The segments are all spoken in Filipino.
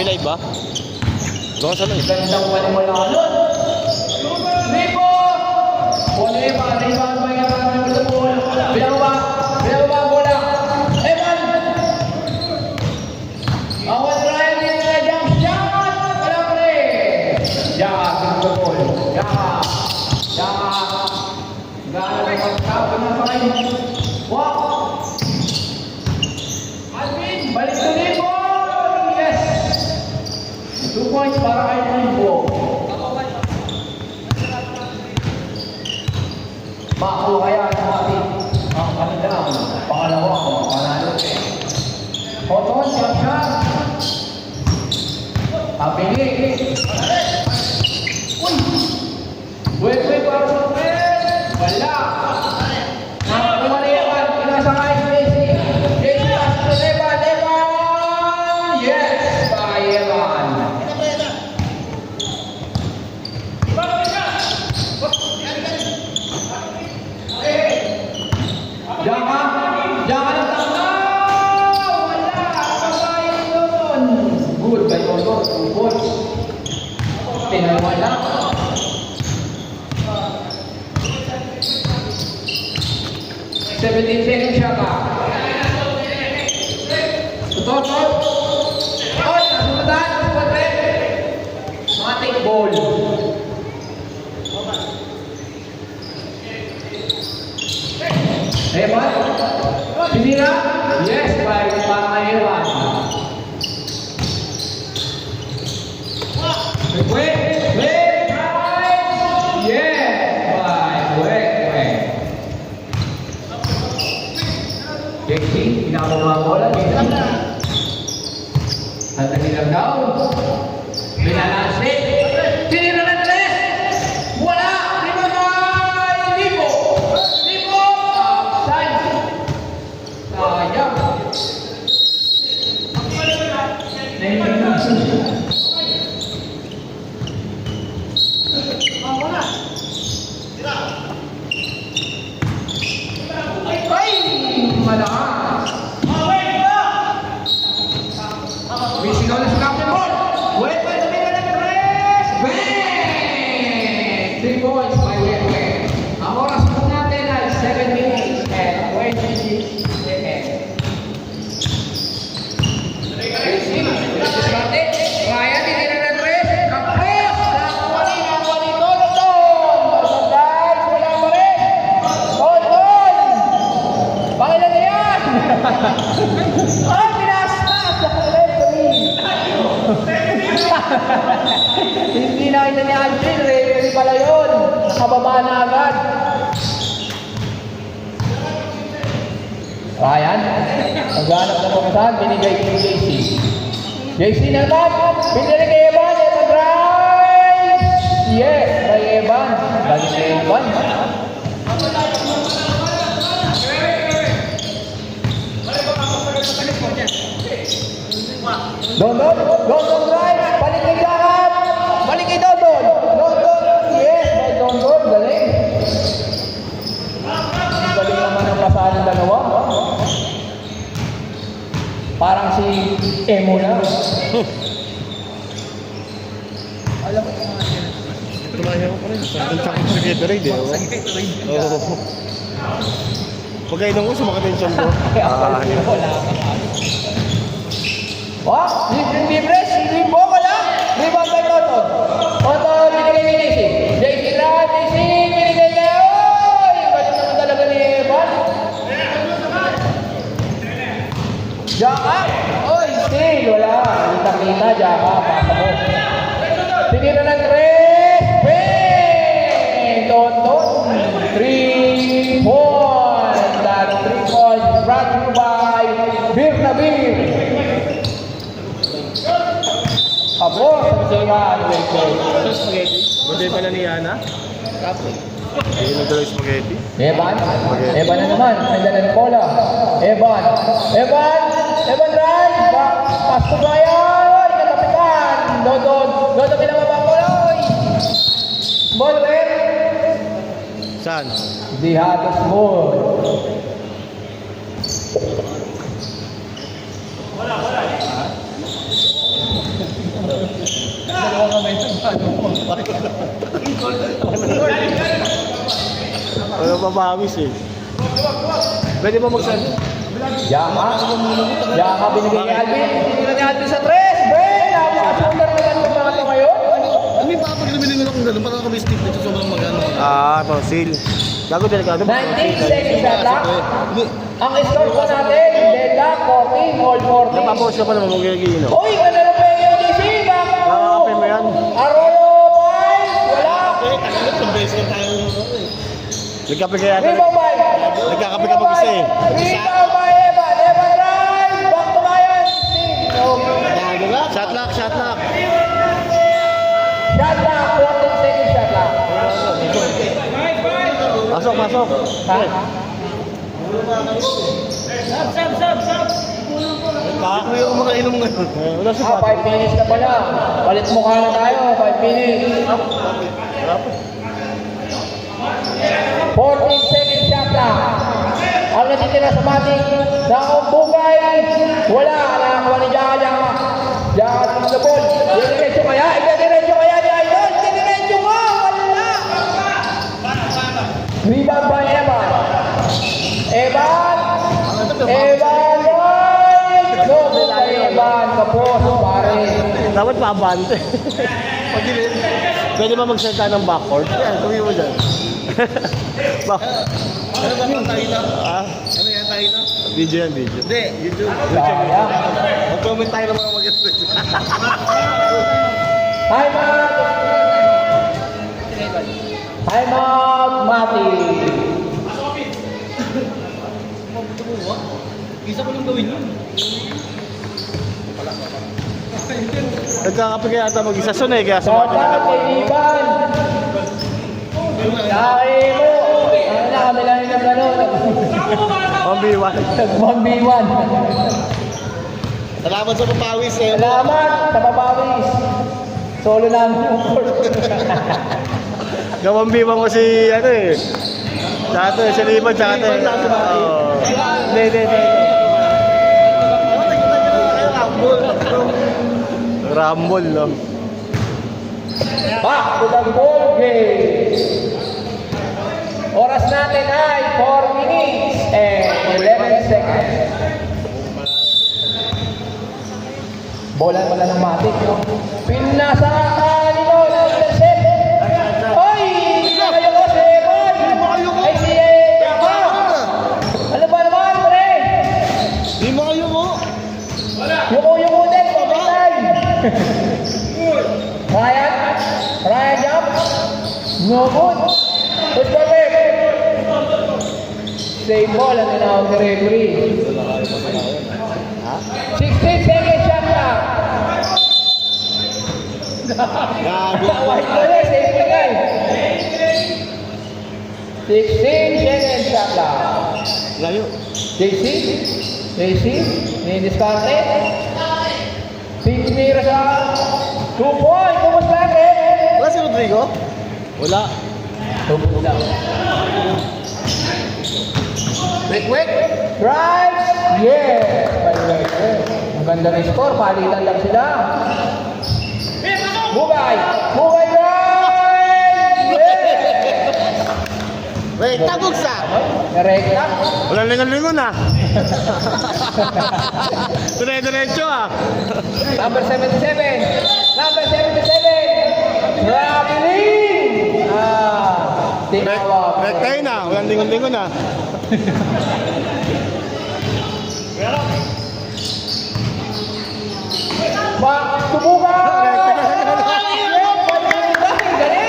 May live ba? Doon sa live. Gandang wala nun. Lipo! Oliva, rebound by Evan with the ball. Bilawa, bola. Evan! Awan Ryan with the jump shot. Wala pa rin. Jaka, with the ball. Jaka. Gana na magkapon na pa rin. Walk. Alvin, balik to Lipo. Yes. 2 points para kay Lipo. Bako kaya natin ang kanilang pangalawang panalo. Oton, shot. Kapili. Uy! Buwe para sa pen. Wala. Nakakuha na yaman. Pinasakay si Jesse. Jesse pass to Evan. Yes! By Evan. Jangan tangkap. Wala. Kabayan doon. Good by Oton. 2 points. Pinawala. Seconds siya ka. Tutot. Oy, nasundan. Mga take ball. Evan. Pinira. Yes, para kay Evan. Wait. Jesse, pinakamuha bola, Jesse. At nagilang daw. Binanasi. Tinira ng 3. Wala! Lipo! Outside! Sayang! Malakas. Bisigaw na si Captain Ball. Wait, tumira ng 3. 3 points by Wet. Ang oras po natin ay 7 minutes and 26 seconds. Ryan, tinira ng 3. Kapres. Nakuha ni Toton. Guys, wala pa rin. Toton. Pangilan na yan! Ay, pinasmas! Hindi nakita ni Alvin, referee pala yun. Nakababa na agad. Ryan, naghanap na pumasahan, binigay kay JC. JC naman, binigay kay Evan, Evan drive! Yes, kay Evan. Balik kay Evan. Don drive, balik kay Jacob, balik kay Don, yes, by Don, galing. Galing naman ang pasahan ng dalawa. Parang si Emo na. Alam mo yung mga yan. Tumaya ko pa rin. Ang sakit sa Gatorade eh. Oo. Pagkainan ko, sumakit yung tiyan ko. Wah, libre po ko lang. Rebound by Toton. Toton, binigay ni JC. JC, binigay niya. Oy! Galing naman talaga ni Evan. Jaka. Oy, still. Wala. Kita, Jaka. Pasa mo. Tinira ng 3. Bang! Toton. 3 points. That 3 points brought to you by Beer na Beer. Abo, sabi Spaghetti? Buday pala ni Yana? Kapit. Hindi nagdala yung spaghetti. Evan na naman. Nandiyan na Nicola. Evan run! Pass to Brian! Katapitan! Dodo pinamabang bola! Ball red! Saan? Dihatos ball. Wala mabawis eh. Pwede ba magsabi? Yaka binigay ni Alvin. Tinira ni Alvin sa 3. Ben, napakasundar na ganun mga ito ngayon. Ano yung papaglaminin ako gano'n? Parang kami stick dito sobrang magano. Tonsil. Gago delikado. 19 seconds na lang. Ang score po natin, Dela, 40, all 40. Napapos ka pa naman magiging no? Uy, ano na pa yung DC? Bako! Nakakapin mo yan. Arroyo, boys! Wala! Eh, tagal ng beses na tayo. Nagkape kaya ito. Rebound by! Nagkakape ka mag-isa eh. Rebound by Evan! Evan drive! Back to Bayan! Shot lock, shot lock. Shot lock! 14 seconds shot lock. Pasok, pasok. Ha? Bakit mo yung mga inom ngayon? Wala si 5 minutes na pala. Palit mukha na tayo. 5 minutes. 14 seconds shot lock. Ang natitira sa mating na bugay. Wala. Nakakuha ni Jaka. Jaka sa ball. Diretso kaya? Diretso kaya ni Idol? Diretso nga! Wala! Rebound by Evan. Evan! Evan! Go! Evan! Kapos! Pare! Dapat paabante. Pagilid. Pwede ba magsalita ng backcourt? Yan, gawin mo dyan. Ano ba ang tayo na? Ano yan tayo na? Video yan, video. Hindi, YouTube. Sayang. Mag-comment tayo ng mga mag-guest. Time out! Time out, Mati! Isa ko lang gawin yun. Nagkakape kaya ata mag-isa sunay kaya Shout sumati na out kay Ivan! Dahil mo! Ano na kami lang yung gano'n? 1v1. Nag-1v1. Salamat sa papawis eh. Salamat sa papawis. Solo na ang Gawang-biwang ko si ano eh. Tsaka to, si Liban, tsaka to. Hindi. Rumble, no? Back to the ball game. Oras natin ay 4 minutes and 11 seconds. Bola pala ng matik, no? Pinasa kanino ng intercept. Ay! Kayo ko si Evan! Ay si Jaka! Ano ba naman, pre? Di mo kayo mo. Yuko din, pabitay! Ryan jump. No good. What's the back? Save ball ang tinawag ni referee. 16 seconds shot clock. Wahid ko na, save na guy. 16 seconds shot clock. Layo. JC, ni-discarte. 6 meters sa 2 point. Kumusta rin? Wala si Rodrigo? Wala. Wala. Quick. Right. Yeah. Ang ganda ng score. Palitan lang sila. Bugay right. Yeah. Rekta bugsa. Narekta. Walang lingon-lingon ah. Dire-diretso ah. Number 77. Rabilin. Tinawag. Rekta yun ah. Walang lingon-lingon ah. Subukan. Galing.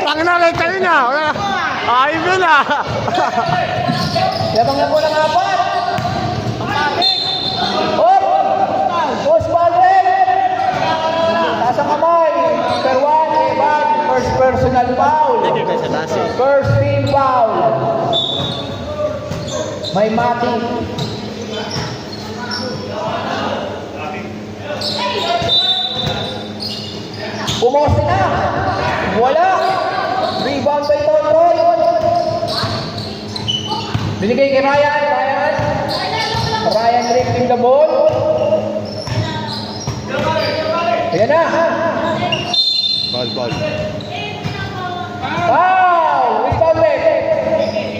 Tangin na, rekta yun ah. Ayun yun ah. Labang na po ng apat. Hop! Post ball rin. Nasa kamay. Number 1, Evan. First personal foul. First team foul. May Mati. Pumoste na. Wala. Rebound by Tonton. Binigay kay Ryan. Ryan drifting the ball. Ayan na. Ball.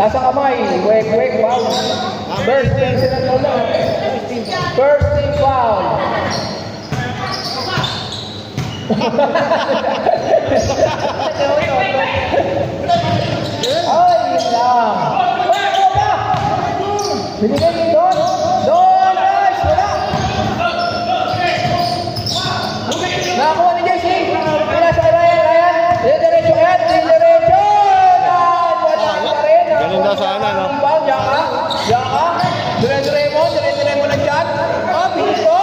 Nasa kamay. Wek, foul. First team sila tulo. First team foul. Ay, yun lang. Binigay ni Don. Don, guys, wala. Nakakuha ni JC. Wala sa Ryan. Diretso yan, diretso. Wala pa rin. Ganun daw sana, no? Diyan ka. Dire-dire mo lang dyan. Pinto.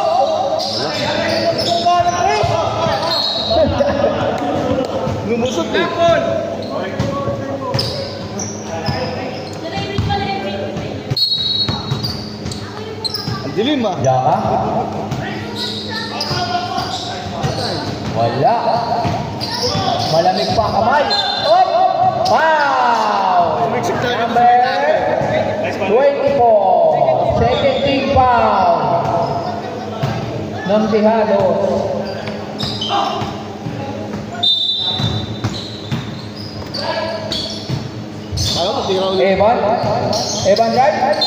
Lumusot eh. Ang dilim ah. Diyan ka. Wala. Malamig pa kamay. Up! Foul! Mexic talaga. Number 24. Second team foul. Ng Tijados. Ayaw mo, tira ulit. Evan right.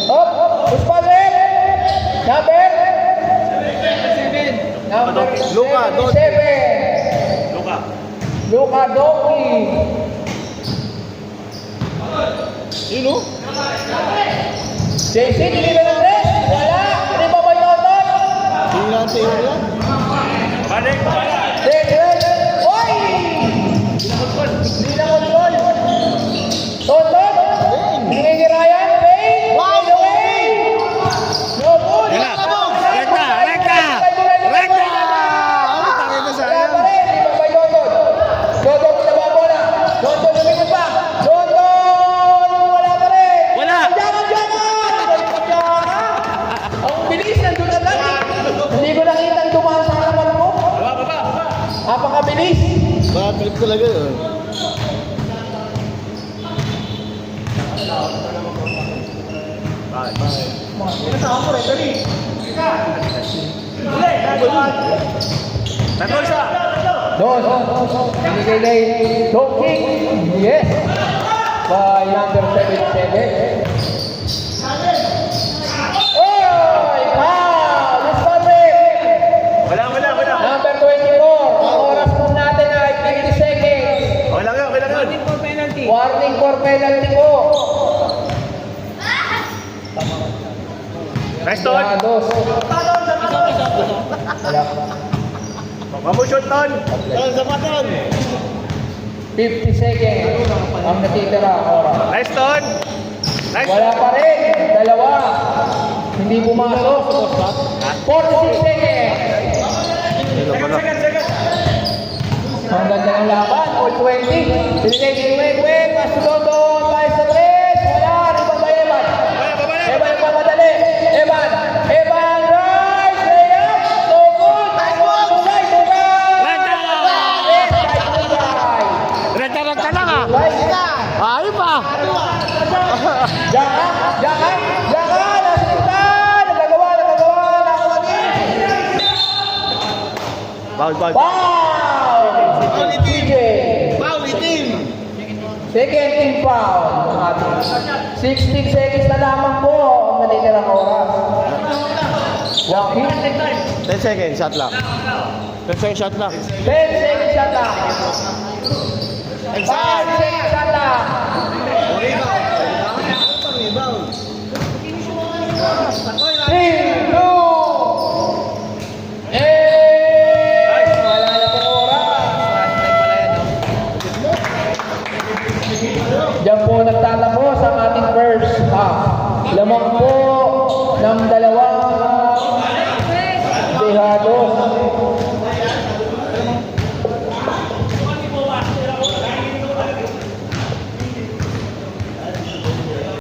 Up! Puspa rin. Number 7. Luka Doki. Sino? JC, hindi na ng tres. Wala. Hindi pa ba Toton? Tingnan sa iyo yan. Secret. Oy! Hindi na kontrol. Toton. Hindi ni Ryan. Payne. Wow! No way. No good. Wala. Rekta! Ano tangin na Wala sayang? pa rin. Hindi pa ba Toton? Toton, pinaba mo na. Toton, lumikot pa. Toton! Wala pa rin. Wala. Diyan ka. Ang bilis, nandun na lang. Hindi ko nakita ang dumaan sa harapan mo. Napakabilis. Bad trip talaga yun. Dos. Binigay na Doki. Yes. By number 77. Oy! Foul! Discovery! Number 24. Ang oras po natin ay 50 seconds. Warning for penalty po. Dos. Wala. Saan sa paton? 50 seconds. Ang natitira ang oras. Wala pa rin. Dalawa. Hindi pumasok. 46 seconds. Ang ganda ng laban. All 20. Binigay ni Wek. Mastodon. Tayo sa tres. Wala. Rebound by Evan. Evan yung papadali. Evan. Rise. Layup. No good. Bugay. Rekta lang ah! Ayaw pa! Jaka. Nasinta. Nagagawa. Foul. Foul! Foul itim. CJ. Foul itim. Second team foul. 16 seconds na lamang po ang natitirang oras. Joaquin. 10 seconds, shot lang. 10 seconds, shot lang. 10 seconds shot lang. 5 seconds